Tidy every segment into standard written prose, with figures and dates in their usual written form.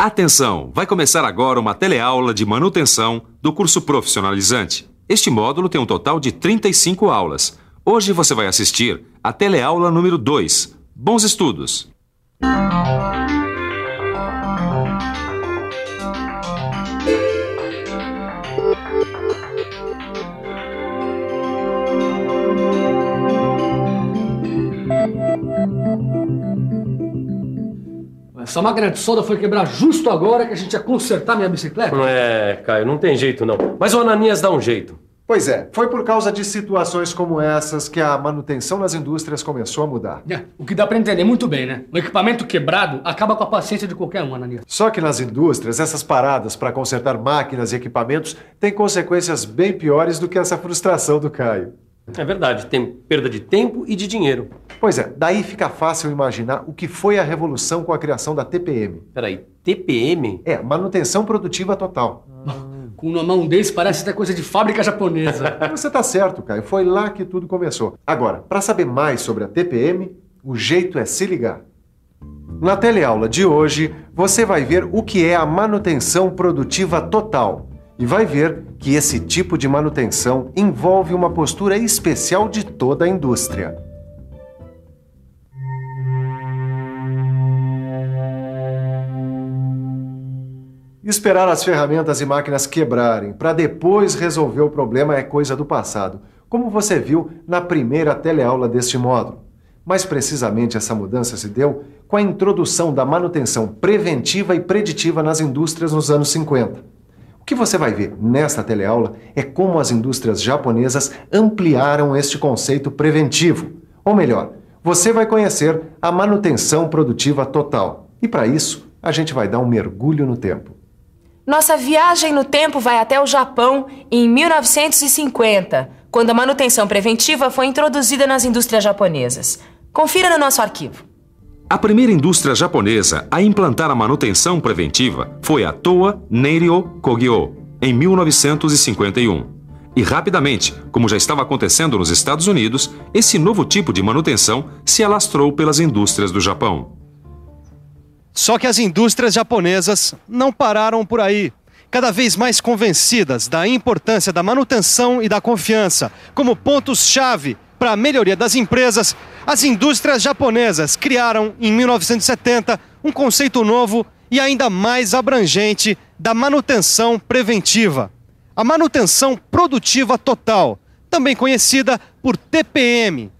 Atenção! Vai começar agora uma teleaula de manutenção do curso profissionalizante. Este módulo tem um total de 35 aulas. Hoje você vai assistir a teleaula número 2. Bons estudos! Essa máquina de solda foi quebrar justo agora que a gente ia consertar minha bicicleta? Caio, não tem jeito não. Mas o Ananias dá um jeito. Pois é, foi por causa de situações como essas que a manutenção nas indústrias começou a mudar. O que dá pra entender muito bem, né? Um equipamento quebrado acaba com a paciência de qualquer um, Ananias. Só que nas indústrias, essas paradas para consertar máquinas e equipamentos têm consequências bem piores do que essa frustração do Caio. É verdade, tem perda de tempo e de dinheiro. Pois é, daí fica fácil imaginar o que foi a revolução com a criação da TPM. Peraí, TPM? É, manutenção produtiva total. Com uma mão desse parece até coisa de fábrica japonesa. Você tá certo, Caio. Foi lá que tudo começou. Agora, para saber mais sobre a TPM, o jeito é se ligar. Na teleaula de hoje, você vai ver o que é a manutenção produtiva total. E vai ver que esse tipo de manutenção envolve uma postura especial de toda a indústria. Esperar as ferramentas e máquinas quebrarem para depois resolver o problema é coisa do passado, como você viu na primeira teleaula deste módulo. Mais precisamente, essa mudança se deu com a introdução da manutenção preventiva e preditiva nas indústrias nos anos 50. O que você vai ver nesta teleaula é como as indústrias japonesas ampliaram este conceito preventivo. Ou melhor, você vai conhecer a manutenção produtiva total. E para isso, a gente vai dar um mergulho no tempo. Nossa viagem no tempo vai até o Japão em 1950, quando a manutenção preventiva foi introduzida nas indústrias japonesas. Confira no nosso arquivo. A primeira indústria japonesa a implantar a manutenção preventiva foi a Toa Neiryo Kogyo, em 1951. E rapidamente, como já estava acontecendo nos Estados Unidos, esse novo tipo de manutenção se alastrou pelas indústrias do Japão. Só que as indústrias japonesas não pararam por aí. Cada vez mais convencidas da importância da manutenção e da confiança como pontos-chave para a melhoria das empresas, as indústrias japonesas criaram, em 1970, um conceito novo e ainda mais abrangente da manutenção preventiva. A manutenção produtiva total, também conhecida por TPM.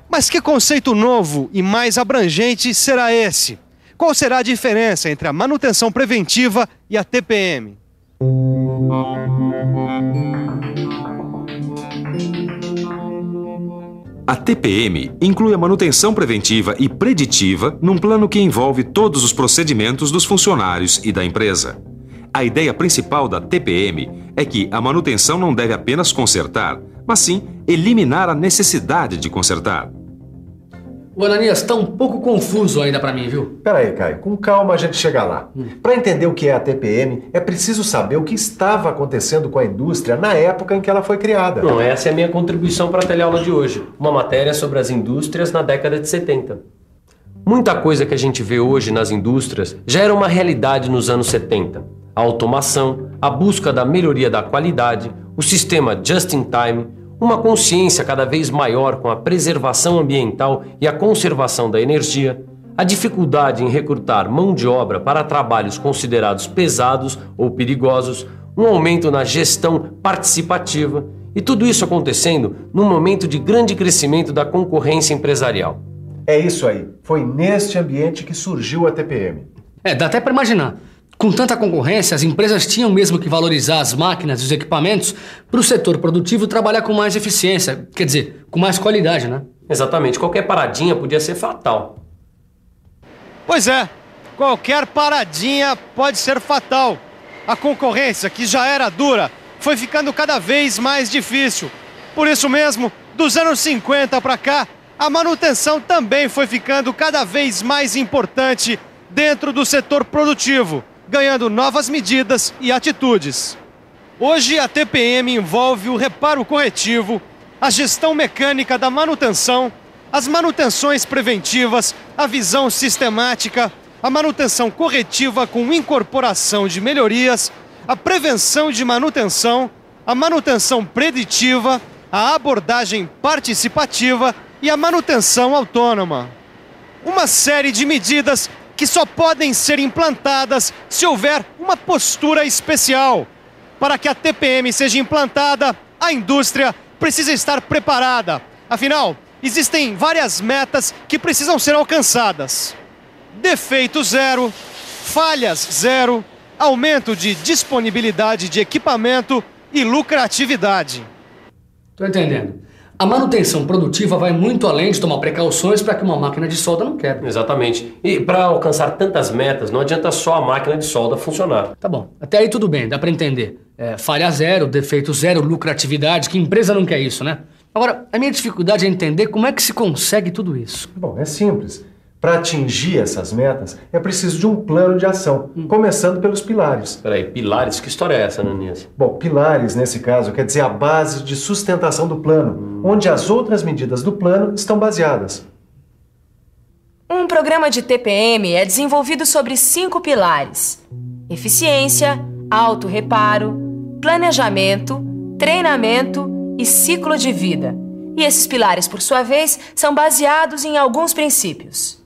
Mas que conceito novo e mais abrangente será esse? Qual será a diferença entre a manutenção preventiva e a TPM? A TPM inclui a manutenção preventiva e preditiva num plano que envolve todos os procedimentos dos funcionários e da empresa. A ideia principal da TPM é que a manutenção não deve apenas consertar, mas sim eliminar a necessidade de consertar. O Ananias tá um pouco confuso ainda pra mim, viu? Pera aí, Caio. Com calma a gente chega lá. Para entender o que é a TPM, é preciso saber o que estava acontecendo com a indústria na época em que ela foi criada. Não, essa é a minha contribuição para a teleaula de hoje. Uma matéria sobre as indústrias na década de 70. Muita coisa que a gente vê hoje nas indústrias já era uma realidade nos anos 70. A automação, a busca da melhoria da qualidade, o sistema just in time, uma consciência cada vez maior com a preservação ambiental e a conservação da energia, a dificuldade em recrutar mão de obra para trabalhos considerados pesados ou perigosos, um aumento na gestão participativa e tudo isso acontecendo num momento de grande crescimento da concorrência empresarial. É isso aí. Foi neste ambiente que surgiu a TPM. Dá até pra imaginar. Com tanta concorrência, as empresas tinham mesmo que valorizar as máquinas e os equipamentos para o setor produtivo trabalhar com mais eficiência, quer dizer, com mais qualidade, né? Exatamente, qualquer paradinha podia ser fatal. Pois é, qualquer paradinha pode ser fatal. A concorrência, que já era dura, foi ficando cada vez mais difícil. Por isso mesmo, dos anos 50 para cá, a manutenção também foi ficando cada vez mais importante dentro do setor produtivo, ganhando novas medidas e atitudes. Hoje, a TPM envolve o reparo corretivo, a gestão mecânica da manutenção, as manutenções preventivas, a visão sistemática, a manutenção corretiva com incorporação de melhorias, a prevenção de manutenção, a manutenção preditiva, a abordagem participativa e a manutenção autônoma. Uma série de medidas que só podem ser implantadas se houver uma postura especial. Para que a TPM seja implantada, a indústria precisa estar preparada. Afinal, existem várias metas que precisam ser alcançadas. Defeito zero, falhas zero, aumento de disponibilidade de equipamento e lucratividade. Tô entendendo. A manutenção produtiva vai muito além de tomar precauções para que uma máquina de solda não quebre. Exatamente. E para alcançar tantas metas, não adianta só a máquina de solda funcionar. Tá bom, até aí tudo bem, dá para entender. Falha zero, defeito zero, lucratividade, que empresa não quer isso, né? Agora, a minha dificuldade é entender como é que se consegue tudo isso. Bom, é simples. Para atingir essas metas, é preciso de um plano de ação, começando pelos pilares. Peraí, pilares? Que história é essa, Ananias? Bom, pilares, nesse caso, quer dizer a base de sustentação do plano, onde as outras medidas do plano estão baseadas. Um programa de TPM é desenvolvido sobre 5 pilares: eficiência, autorreparo, planejamento, treinamento e ciclo de vida. E esses pilares, por sua vez, são baseados em alguns princípios.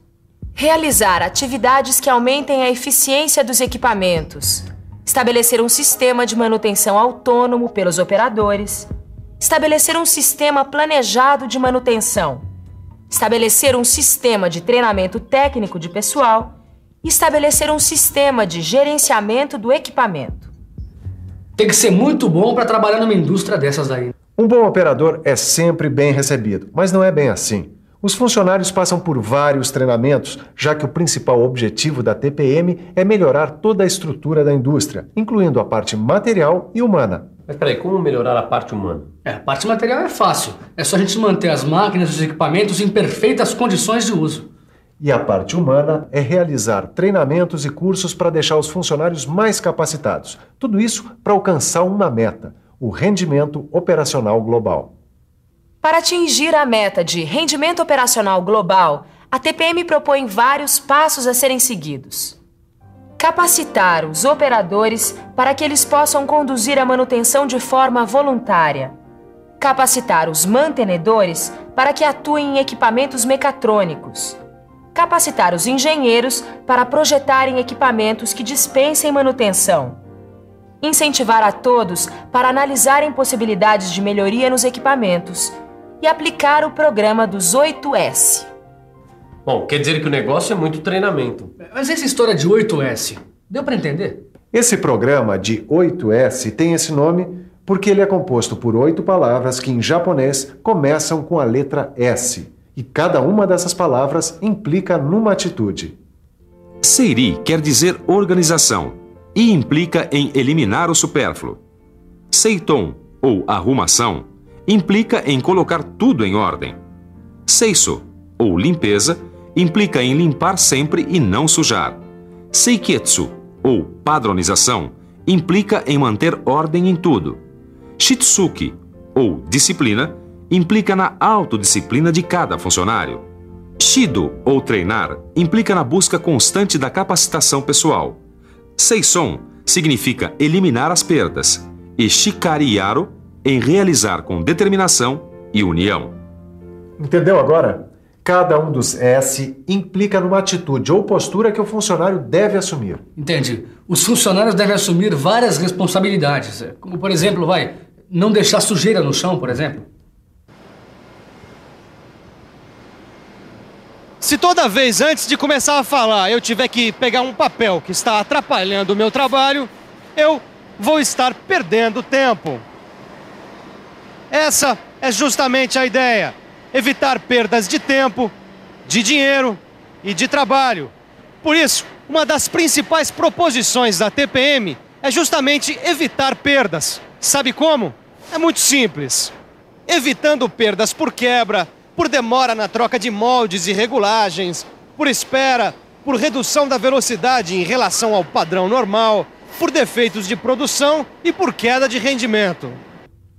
Realizar atividades que aumentem a eficiência dos equipamentos. Estabelecer um sistema de manutenção autônomo pelos operadores. Estabelecer um sistema planejado de manutenção. Estabelecer um sistema de treinamento técnico de pessoal. E estabelecer um sistema de gerenciamento do equipamento. Tem que ser muito bom para trabalhar numa indústria dessas daí. Um bom operador é sempre bem recebido, mas não é bem assim. Os funcionários passam por vários treinamentos, já que o principal objetivo da TPM é melhorar toda a estrutura da indústria, incluindo a parte material e humana. Mas peraí, como melhorar a parte humana? A parte material é fácil. É só a gente manter as máquinas e os equipamentos em perfeitas condições de uso. E a parte humana é realizar treinamentos e cursos para deixar os funcionários mais capacitados. Tudo isso para alcançar uma meta: o rendimento operacional global. Para atingir a meta de rendimento operacional global, a TPM propõe vários passos a serem seguidos. Capacitar os operadores para que eles possam conduzir a manutenção de forma voluntária. Capacitar os mantenedores para que atuem em equipamentos mecatrônicos. Capacitar os engenheiros para projetarem equipamentos que dispensem manutenção. Incentivar a todos para analisarem possibilidades de melhoria nos equipamentos e aplicar o programa dos 8S. Bom, quer dizer que o negócio é muito treinamento. Mas essa história de 8S, deu para entender? Esse programa de 8S tem esse nome porque ele é composto por 8 palavras que em japonês começam com a letra S. E cada uma dessas palavras implica numa atitude. Seiri quer dizer organização e implica em eliminar o supérfluo. Seiton, ou arrumação, implica em colocar tudo em ordem. Seiso, ou limpeza, implica em limpar sempre e não sujar. Seiketsu, ou padronização, implica em manter ordem em tudo. Shitsuki, ou disciplina, implica na autodisciplina de cada funcionário. Shido, ou treinar, implica na busca constante da capacitação pessoal. Seison significa eliminar as perdas. E Shikari-yaro, em realizar com determinação e união. Entendeu agora? Cada um dos S implica numa atitude ou postura que o funcionário deve assumir. Entendi. Os funcionários devem assumir várias responsabilidades. Como, por exemplo, não deixar sujeira no chão, por exemplo. Se toda vez antes de começar a falar eu tiver que pegar um papel que está atrapalhando o meu trabalho, eu vou estar perdendo tempo. Essa é justamente a ideia: evitar perdas de tempo, de dinheiro e de trabalho. Por isso, uma das principais proposições da TPM é justamente evitar perdas. Sabe como? É muito simples. Evitando perdas por quebra, por demora na troca de moldes e regulagens, por espera, por redução da velocidade em relação ao padrão normal, por defeitos de produção e por queda de rendimento.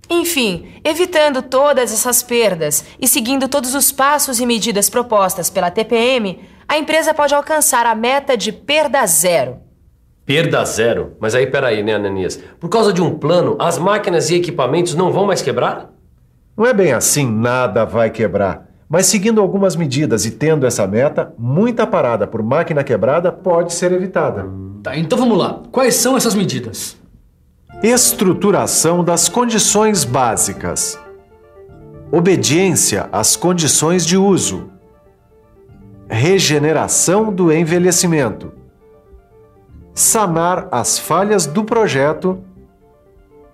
Enfim, evitando todas essas perdas e seguindo todos os passos e medidas propostas pela TPM, a empresa pode alcançar a meta de perda zero. Perda zero? Mas aí, peraí, né, Ananias? Por causa de um plano, as máquinas e equipamentos não vão mais quebrar? Não é bem assim, nada vai quebrar. Mas seguindo algumas medidas e tendo essa meta, muita parada por máquina quebrada pode ser evitada. Tá, então vamos lá. Quais são essas medidas? Estruturação das condições básicas. Obediência às condições de uso. Regeneração do envelhecimento. Sanar as falhas do projeto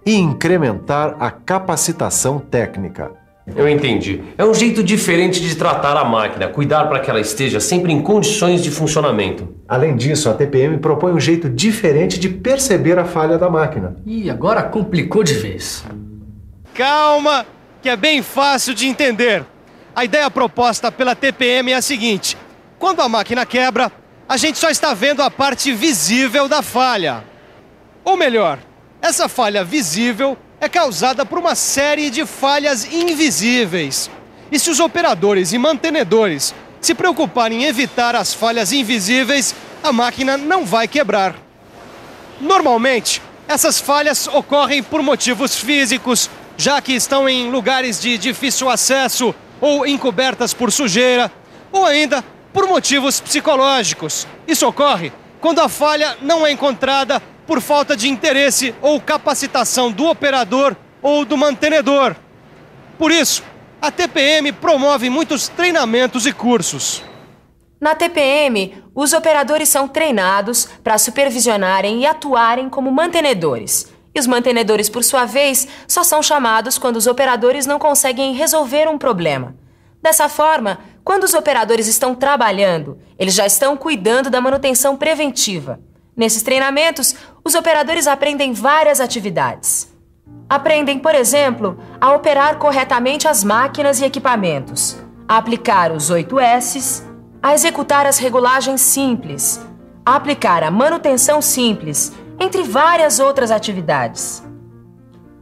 e incrementar a capacitação técnica. Eu entendi. É um jeito diferente de tratar a máquina, cuidar para que ela esteja sempre em condições de funcionamento. Além disso, a TPM propõe um jeito diferente de perceber a falha da máquina. Ih, agora complicou de vez. Calma, que é bem fácil de entender. A ideia proposta pela TPM é a seguinte: quando a máquina quebra, a gente só está vendo a parte visível da falha. Ou melhor, essa falha visível é causada por uma série de falhas invisíveis. E se os operadores e mantenedores se preocuparem em evitar as falhas invisíveis, a máquina não vai quebrar. Normalmente, essas falhas ocorrem por motivos físicos, já que estão em lugares de difícil acesso ou encobertas por sujeira, ou ainda por motivos psicológicos. Isso ocorre quando a falha não é encontrada por falta de interesse ou capacitação do operador ou do mantenedor. Por isso, a TPM promove muitos treinamentos e cursos. Na TPM, os operadores são treinados para supervisionarem e atuarem como mantenedores. E os mantenedores, por sua vez, só são chamados quando os operadores não conseguem resolver um problema. Dessa forma, quando os operadores estão trabalhando, eles já estão cuidando da manutenção preventiva. Nesses treinamentos, os operadores aprendem várias atividades. Aprendem, por exemplo, a operar corretamente as máquinas e equipamentos, a aplicar os 8 S's, a executar as regulagens simples, a aplicar a manutenção simples, entre várias outras atividades.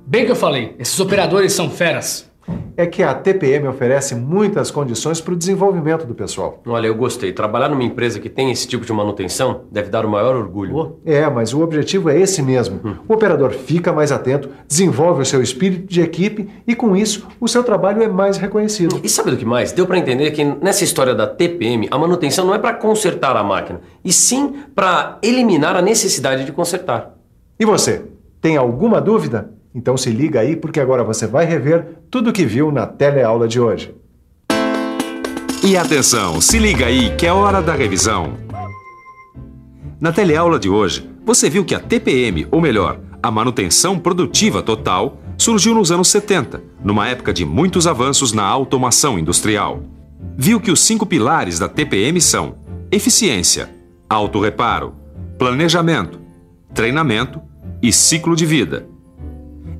Bem que eu falei, esses operadores são feras. É que a TPM oferece muitas condições para o desenvolvimento do pessoal. Olha, eu gostei. Trabalhar numa empresa que tem esse tipo de manutenção deve dar o maior orgulho. Mas o objetivo é esse mesmo. O operador fica mais atento, desenvolve o seu espírito de equipe e, com isso, o seu trabalho é mais reconhecido. E sabe do que mais? Deu para entender que nessa história da TPM, a manutenção não é para consertar a máquina, e sim para eliminar a necessidade de consertar. E você, tem alguma dúvida? Então se liga aí, porque agora você vai rever tudo o que viu na teleaula de hoje. E atenção, se liga aí que é hora da revisão. Na teleaula de hoje, você viu que a TPM, ou melhor, a manutenção produtiva total, surgiu nos anos 70, numa época de muitos avanços na automação industrial. Viu que os 5 pilares da TPM são eficiência, autorreparo, planejamento, treinamento e ciclo de vida.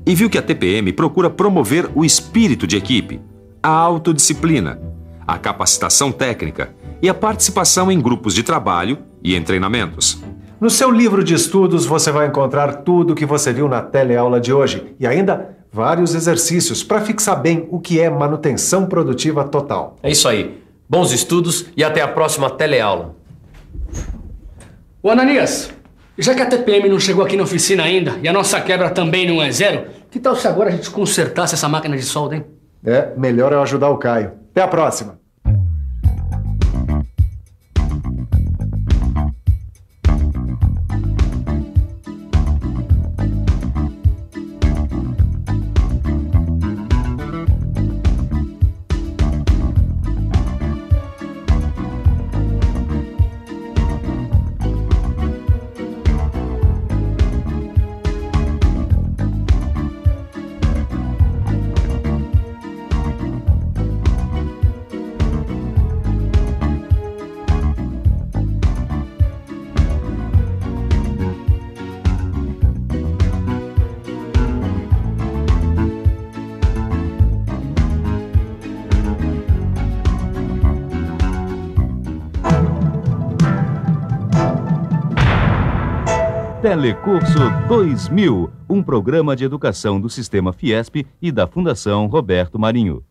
E viu que a TPM procura promover o espírito de equipe, a autodisciplina, a capacitação técnica e a participação em grupos de trabalho e em treinamentos. No seu livro de estudos você vai encontrar tudo o que você viu na teleaula de hoje e ainda vários exercícios para fixar bem o que é manutenção produtiva total. É isso aí. Bons estudos e até a próxima teleaula. Ô Ananias, já que a TPM não chegou aqui na oficina ainda e a nossa quebra também não é zero, que tal se agora a gente consertasse essa máquina de solda, hein? Melhor eu ajudar o Caio. Até a próxima! Telecurso 2000, um programa de educação do Sistema Fiesp e da Fundação Roberto Marinho.